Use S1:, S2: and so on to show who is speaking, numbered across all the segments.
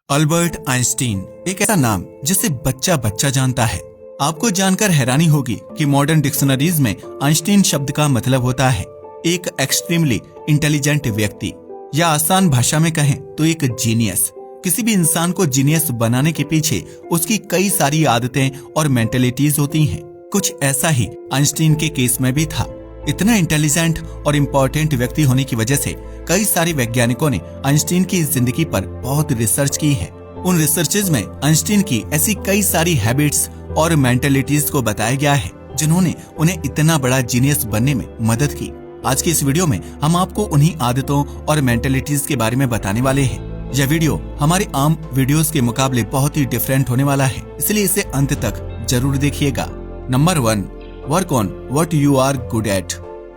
S1: Albert Einstein एक ऐसा नाम जिसे बच्चा बच्चा जानता है। आपको जानकर हैरानी होगी कि मॉडर्न डिक्शनरीज में आइंस्टीन शब्द का मतलब होता है एक एक्सट्रीमली इंटेलिजेंट व्यक्ति, या आसान भाषा में कहें तो एक जीनियस। किसी भी इंसान को जीनियस बनाने के पीछे उसकी कई सारी आदतें और मेंटेलिटीज होती हैं। कुछ ऐसा ही आइंस्टीन के केस में भी था। इतना इंटेलिजेंट और इम्पोर्टेंट व्यक्ति होने की वजह से कई सारे वैज्ञानिकों ने आइंस्टीन की जिंदगी पर बहुत रिसर्च की है। उन रिसर्चेज में आइंस्टीन की ऐसी कई सारी हैबिट्स और मेंटेलिटीज को बताया गया है जिन्होंने उन्हें इतना बड़ा जीनियस बनने में मदद की। आज की इस वीडियो में हम आपको उन्हीं आदतों और मेंटेलिटीज के बारे में बताने वाले हैं। यह वीडियो हमारे आम वीडियोस के मुकाबले बहुत ही डिफरेंट होने वाला है, इसलिए इसे अंत तक जरूर देखिएगा। Number 1, work on what you are good at.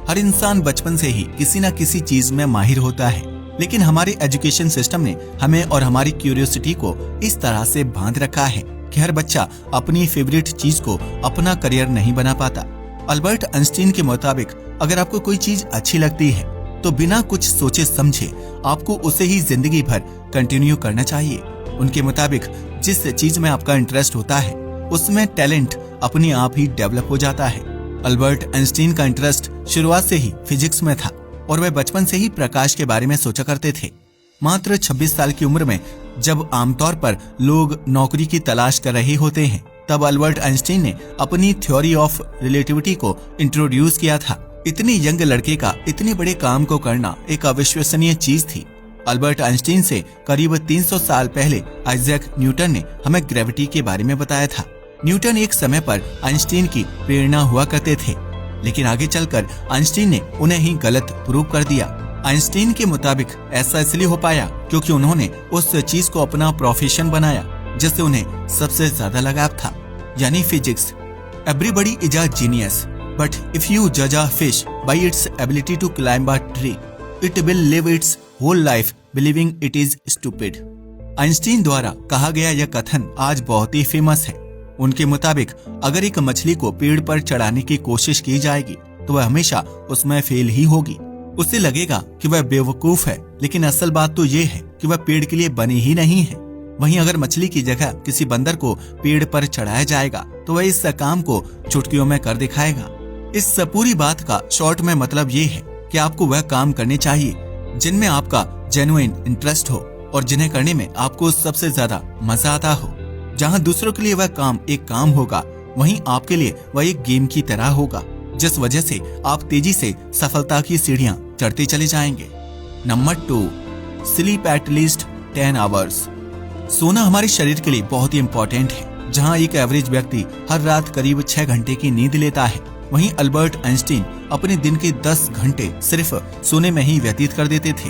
S1: हर इंसान बचपन से ही किसी न किसी चीज में माहिर होता है, लेकिन हमारे एजुकेशन सिस्टम ने हमें और हमारी क्यूरियोसिटी को इस तरह से बांध रखा है कि हर बच्चा अपनी फेवरेट चीज को अपना करियर नहीं बना पाता। अल्बर्ट आइंस्टीन के मुताबिक अगर आपको कोई चीज अच्छी लगती है तो बिना कुछ सोचे समझे आपको उसे ही जिंदगी भर कंटिन्यू करना चाहिए। उनके मुताबिक जिस चीज में आपका इंटरेस्ट होता है उसमें टैलेंट अपने आप ही डेवलप हो जाता है। अल्बर्ट आइंस्टीन का इंटरेस्ट शुरुआत से ही फिजिक्स में था और वह बचपन से ही प्रकाश के बारे में सोचा करते थे। मात्र 26 साल की उम्र में जब आमतौर पर लोग नौकरी की तलाश कर रहे होते हैं, तब अल्बर्ट आइंस्टीन ने अपनी थ्योरी ऑफ रिलेटिविटी को इंट्रोड्यूस किया था। इतने यंग लड़के का इतने बड़े काम को करना एक अविश्वसनीय चीज थी। अल्बर्ट आइंस्टीन से करीब 300 साल पहले आइजैक न्यूटन ने हमें ग्रेविटी के बारे में बताया था। न्यूटन एक समय पर आइंस्टीन की प्रेरणा हुआ करते थे, लेकिन आगे चलकर आइंस्टीन ने उन्हें ही गलत प्रूव कर दिया। आइंस्टीन के मुताबिक ऐसा इसलिए हो पाया क्योंकि उन्होंने उस चीज को अपना प्रोफेशन बनाया जिससे उन्हें सबसे ज्यादा लगाव था, यानी physics. Everybody is a genius, but if you जज a fish by its ability to climb a tree, it will live its whole life believing it is stupid. Einstein द्वारा कहा गया यह कथन आज बहुत ही फेमस है। उनके मुताबिक अगर एक मछली को पेड़ पर चढ़ाने की कोशिश की जाएगी तो वह हमेशा उसमें फेल ही होगी। उसे लगेगा कि वह बेवकूफ है, लेकिन असल बात तो ये है कि वह पेड़ के लिए बनी ही नहीं है। वहीं अगर मछली की जगह किसी बंदर को पेड़ पर चढ़ाया जाएगा तो वह इस काम को चुटकियों में कर दिखाएगा। इस पूरी बात का शॉर्ट में मतलब ये है कि आपको वह काम करने चाहिए जिनमें आपका जेन्युइन इंटरेस्ट हो और जिन्हें करने में आपको सबसे ज्यादा मजा आता हो। जहां दूसरों के लिए वह काम एक काम होगा, वहीं आपके लिए वह एक गेम की तरह होगा, जिस वजह से आप तेजी से सफलता की सीढ़ियां चढ़ते चले जाएंगे। Number 2, sleep at least 10 hours. सोना हमारे शरीर के लिए बहुत ही इम्पोर्टेंट है। जहां एक एवरेज व्यक्ति हर रात करीब 6 घंटे की नींद लेता है, वहीं अल्बर्ट आइंस्टीन अपने दिन के 10 घंटे सिर्फ सोने में ही व्यतीत कर देते थे।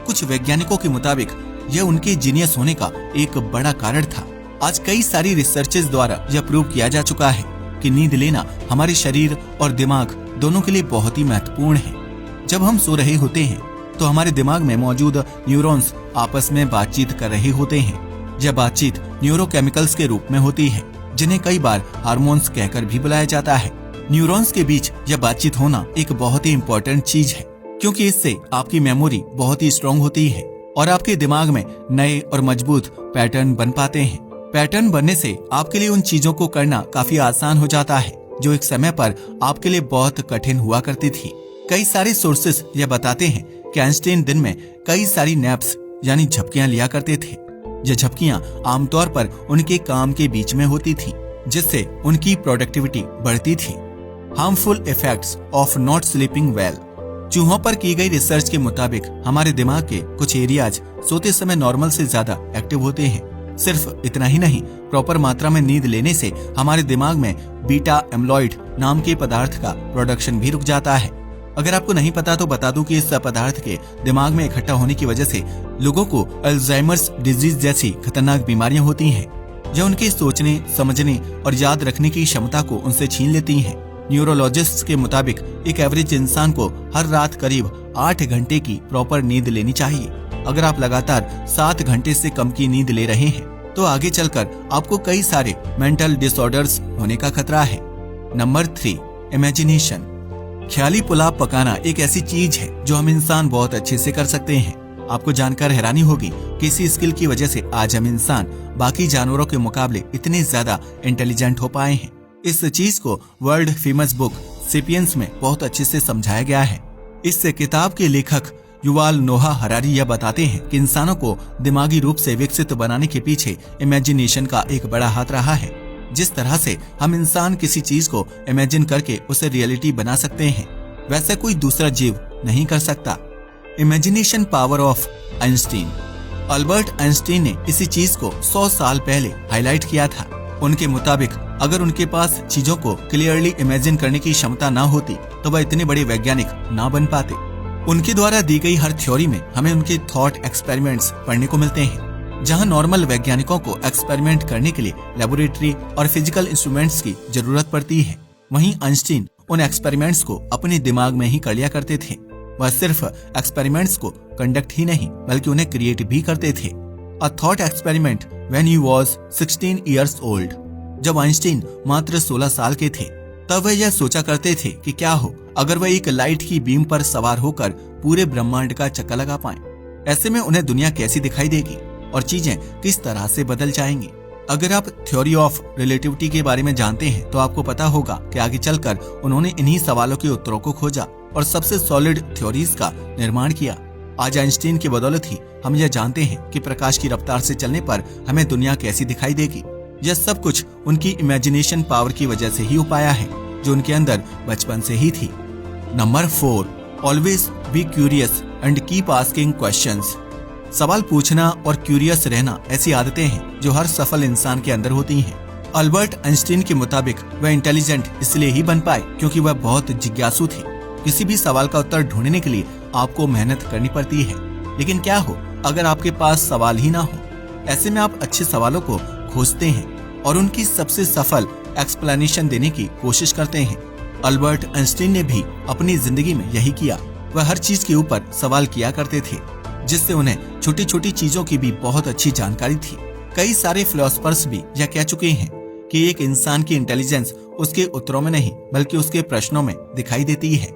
S1: कुछ वैज्ञानिकों के मुताबिक यह उनके जीनियस होने का एक बड़ा कारण था। आज कई सारी रिसर्चेस द्वारा यह प्रूव किया जा चुका है कि नींद लेना हमारे शरीर और दिमाग दोनों के लिए बहुत ही महत्वपूर्ण है। जब हम सो रहे होते हैं तो हमारे दिमाग में मौजूद न्यूरॉन्स आपस में बातचीत कर रहे होते हैं। यह बातचीत न्यूरोकेमिकल्स के रूप में होती है, जिन्हें कई बार हार्मोन्स कहकर भी बुलाया जाता है। न्यूरॉन्स के बीच यह बातचीत होना एक बहुत ही इम्पोर्टेंट चीज है, क्योंकि इससे आपकी मेमोरी बहुत ही स्ट्रांग होती है और आपके दिमाग में नए और मजबूत पैटर्न बन पाते हैं। पैटर्न बनने से आपके लिए उन चीजों को करना काफी आसान हो जाता है जो एक समय पर आपके लिए बहुत कठिन हुआ करती थी। कई सारे सोर्सेस यह बताते हैं कि आइंस्टीन दिन में कई सारी नैप्स यानी झपकियां लिया करते थे। यह झपकियां आमतौर पर उनके काम के बीच में होती थी, जिससे उनकी प्रोडक्टिविटी बढ़ती थी। Harmful effects of not sleeping well. चूहों पर की गई रिसर्च के मुताबिक हमारे दिमाग के कुछ एरियाज सोते समय नॉर्मल से ज्यादा एक्टिव होते हैं। सिर्फ इतना ही नहीं, प्रॉपर मात्रा में नींद लेने से हमारे दिमाग में बीटा एम्लॉइड नाम के पदार्थ का प्रोडक्शन भी रुक जाता है। अगर आपको नहीं पता तो बता दूं कि इस पदार्थ के दिमाग में इकट्ठा होने की वजह से लोगों को अल्जाइमर्स डिजीज जैसी खतरनाक बीमारियां होती हैं। यह उनके सोचने, समझने और याद रखने की क्षमता को उनसे छीन लेती हैं। न्यूरोलॉजिस्ट्स के मुताबिक एक एवरेज इंसान को हर रात करीब 8 घंटे की प्रॉपर नींद लेनी चाहिए। अगर आप लगातार 7 घंटे से कम की नींद ले रहे हैं तो आगे चलकर आपको कई सारे मेंटल डिसऑर्डर्स होने का खतरा है। Number 3, imagination. ख्याली पुलाव पकाना एक ऐसी चीज है जो हम इंसान बहुत अच्छे से कर सकते हैं। आपको जानकर हैरानी होगी कि इसी स्किल की वजह से आज हम इंसान बाकी जानवरों के मुकाबले इतने ज्यादा इंटेलिजेंट हो पाए हैं। इस चीज को वर्ल्ड फेमस बुक सेपियंस में बहुत अच्छे से समझाया गया है। इस किताब के लेखक युवाल नोहा हरारी यह बताते हैं कि इंसानों को दिमागी रूप से विकसित बनाने के पीछे इमेजिनेशन का एक बड़ा हाथ रहा है। जिस तरह से हम इंसान किसी चीज को इमेजिन करके उसे रियलिटी बना सकते हैं, वैसे कोई दूसरा जीव नहीं कर सकता। Imagination power of Einstein. Albert Einstein ने इसी चीज को 100 साल पहले हाईलाइट किया था। उनके मुताबिक अगर उनके पास चीजों को क्लियरली इमेजिन करने की क्षमता ना होती तो वह इतने बड़े वैज्ञानिक ना बन पाते। उनके द्वारा दी गई हर थ्योरी में हमें उनके थॉट एक्सपेरिमेंट्स पढ़ने को मिलते हैं। जहां नॉर्मल वैज्ञानिकों को एक्सपेरिमेंट करने के लिए लेबोरेटरी और फिजिकल इंस्ट्रूमेंट्स की जरूरत पड़ती है, वहीं आइंस्टीन उन एक्सपेरिमेंट्स को अपने दिमाग में ही कर लिया करते थे। वह सिर्फ एक्सपेरिमेंट्स को कंडक्ट ही नहीं बल्कि उन्हें क्रिएट भी करते थे। A thought experiment when he was 16 years old. जब आइंस्टीन मात्र 16 साल के थे तब वह यह सोचा करते थे कि क्या हो अगर वह एक लाइट की बीम पर सवार होकर पूरे ब्रह्मांड का चक्कर लगा पाएं। ऐसे में उन्हें दुनिया कैसी दिखाई देगी और चीजें किस तरह से बदल जाएंगी। अगर आप थ्योरी ऑफ रिलेटिविटी के बारे में जानते हैं तो आपको पता होगा कि आगे चलकर उन्होंने इन्हीं सवालों के उत्तरों को खोजा और सबसे सॉलिड थ्योरीज का निर्माण किया। आज आइंस्टीन की बदौलत ही हम यह जानते हैं कि प्रकाश की रफ्तार से चलने पर हमें दुनिया कैसी दिखाई देगी। यह सब कुछ उनकी इमेजिनेशन पावर की वजह से ही हो पाया है, जो उनके अंदर बचपन से ही थी। Number 4, always be curious and keep asking questions. सवाल पूछना और क्यूरियस रहना ऐसी आदतें हैं जो हर सफल इंसान के अंदर होती हैं। अल्बर्ट आइंस्टीन के मुताबिक वह इंटेलिजेंट इसलिए ही बन पाए क्योंकि वह बहुत जिज्ञासु थे। किसी भी सवाल का उत्तर ढूंढने के लिए आपको मेहनत करनी पड़ती है, लेकिन क्या हो अगर आपके पास सवाल ही ना हो। ऐसे में आप अच्छे सवालों को खोजते हैं और उनकी सबसे सफल एक्सप्लेनेशन देने की कोशिश करते हैं। अल्बर्ट आइंस्टीन ने भी अपनी जिंदगी में यही किया। वह हर चीज के ऊपर सवाल किया करते थे, जिससे उन्हें छोटी छोटी चीजों की भी बहुत अच्छी जानकारी थी। कई सारे फिलोसोफर्स भी यह कह चुके हैं कि एक इंसान की इंटेलिजेंस उसके उत्तरों में नहीं बल्कि उसके प्रश्नों में दिखाई देती है।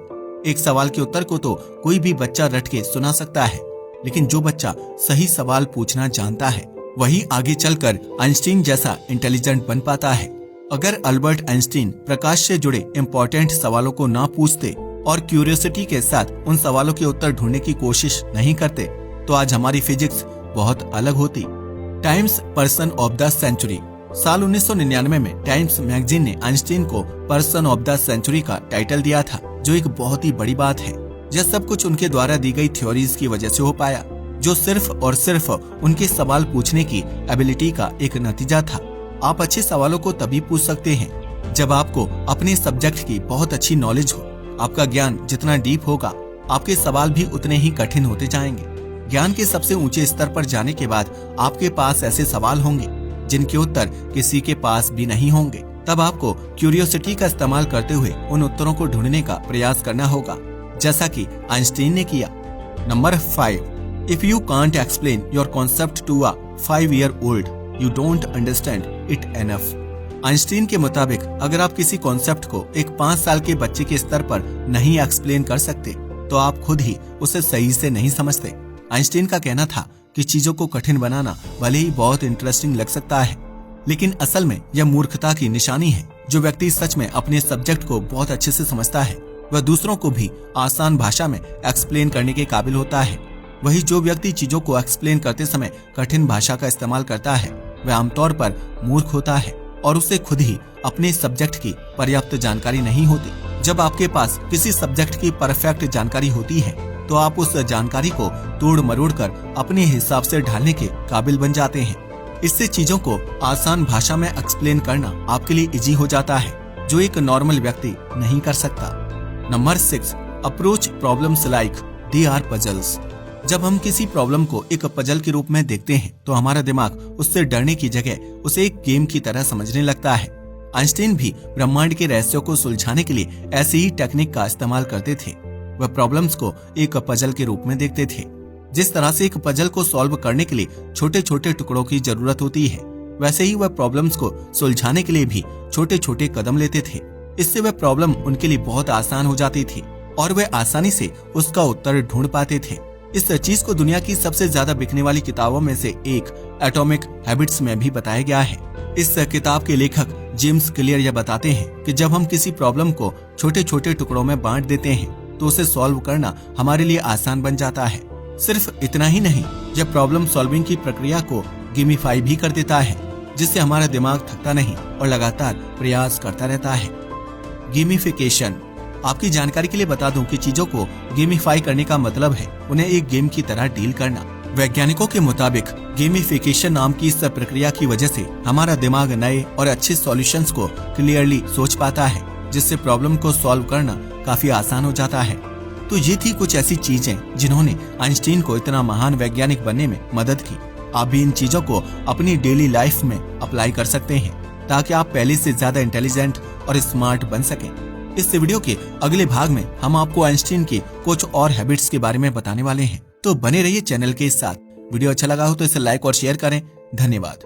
S1: एक सवाल के उत्तर को तो कोई भी बच्चा रट के सुना सकता है, लेकिन जो बच्चा सही सवाल पूछना जानता है वही आगे चलकर आइंस्टीन जैसा इंटेलिजेंट बन पाता है। अगर अल्बर्ट आइंस्टीन प्रकाश से जुड़े इम्पोर्टेंट सवालों को ना पूछते और क्यूरियोसिटी के साथ उन सवालों के उत्तर ढूंढने की कोशिश नहीं करते तो आज हमारी फिजिक्स बहुत अलग होती। Times person of the century. साल 1999 में टाइम्स मैगजीन ने आइंस्टीन को पर्सन ऑफ द सेंचुरी का टाइटल दिया था, जो एक बहुत ही बड़ी बात है। यह सब कुछ उनके द्वारा दी गई थ्योरीज की वजह से हो पाया, जो सिर्फ और सिर्फ उनके सवाल पूछने की एबिलिटी का एक नतीजा था। आप अच्छे सवालों को तभी पूछ सकते हैं जब आपको अपने सब्जेक्ट की बहुत अच्छी नॉलेज हो। आपका ज्ञान जितना डीप होगा, आपके सवाल भी उतने ही कठिन होते जाएंगे। ज्ञान के सबसे ऊंचे स्तर पर जाने के बाद आपके पास ऐसे सवाल होंगे जिनके उत्तर किसी के पास भी नहीं होंगे। तब आपको क्यूरियोसिटी का इस्तेमाल करते हुए उन उत्तरों को ढूंढने का प्रयास करना होगा, जैसा कि आइंस्टीन ने किया। Number 5, if you can't explain your concept to a 5-year-old, you don't understand it enough. Einstein के मुताबिक अगर आप किसी कॉन्सेप्ट को एक 5 साल के बच्चे के स्तर पर नहीं एक्सप्लेन कर सकते तो आप खुद ही उसे सही से नहीं समझते। आइंस्टीन का कहना था कि चीजों को कठिन बनाना भले ही बहुत इंटरेस्टिंग लग सकता है, लेकिन असल में यह मूर्खता की निशानी है। जो व्यक्ति सच में अपने सब्जेक्ट को बहुत अच्छे से समझता है वह दूसरों को भी आसान भाषा में एक्सप्लेन करने के काबिल होता है। वही जो व्यक्ति चीजों को एक्सप्लेन करते समय कठिन भाषा का इस्तेमाल करता है वह आमतौर पर मूर्ख होता है और उसे खुद ही अपने सब्जेक्ट की पर्याप्त जानकारी नहीं होती। जब आपके पास किसी सब्जेक्ट की परफेक्ट जानकारी होती है तो आप उस जानकारी को तोड़ मरोड़ कर अपने हिसाब से ढालने के काबिल बन जाते हैं। इससे चीजों को आसान भाषा में एक्सप्लेन करना आपके लिए इजी हो जाता है, जो एक नॉर्मल व्यक्ति नहीं कर सकता। Number 6, approach problems like they are puzzles. जब हम किसी प्रॉब्लम को एक पजल के रूप में देखते हैं तो हमारा दिमाग उससे डरने की जगह उसे एक गेम की तरह समझने लगता है। आइंस्टीन भी ब्रह्मांड के रहस्यों को सुलझाने के लिए ऐसी ही टेक्निक का इस्तेमाल करते थे। वह प्रॉब्लम्स को एक पजल के रूप में देखते थे। जिस तरह से एक पजल को सॉल्व करने के लिए छोटे छोटे टुकड़ों की जरूरत होती है, वैसे ही वह प्रॉब्लम्स को सुलझाने के लिए भी छोटे छोटे कदम लेते थे। इससे वह प्रॉब्लम उनके लिए बहुत आसान हो जाती थी और वे आसानी से उसका उत्तर ढूंढ पाते थे। इस चीज को दुनिया की सबसे ज्यादा बिकने वाली किताबों में से एक एटॉमिक हैबिट्स में भी बताया गया है। इस किताब के लेखक जेम्स क्लियर यह बताते हैं कि जब हम किसी प्रॉब्लम को छोटे छोटे टुकड़ों में बांट देते हैं तो उसे सॉल्व करना हमारे लिए आसान बन जाता है। सिर्फ इतना ही नहीं, यह प्रॉब्लम सॉल्विंग की प्रक्रिया को गेमिफाई भी कर देता है, जिससे हमारा दिमाग थकता नहीं और लगातार प्रयास करता रहता है। गेमिफिकेशन। आपकी जानकारी के लिए बता दूं कि चीजों को गेमिफाई करने का मतलब है उन्हें एक गेम की तरह डील करना। वैज्ञानिकों के मुताबिक गेमिफिकेशन नाम की इस प्रक्रिया की वजह से हमारा दिमाग नए और अच्छे सॉल्यूशंस को क्लियरली सोच पाता है, जिससे प्रॉब्लम को सॉल्व करना काफी आसान हो जाता है। तो ये थी कुछ ऐसी चीजें जिन्होंने आइंस्टीन को इतना महान वैज्ञानिक बनने में मदद की। आप भी इन चीजों को अपनी डेली लाइफ में अप्लाई कर सकते हैं ताकि आप पहले से ज्यादा इंटेलिजेंट और स्मार्ट बन सकें। इस वीडियो के अगले भाग में हम आपको आइंस्टीन की कुछ और हैबिट्स के बारे में बताने वाले हैं, तो बने रहिए चैनल के साथ। वीडियो अच्छा लगा हो तो इसे लाइक और शेयर करें। धन्यवाद।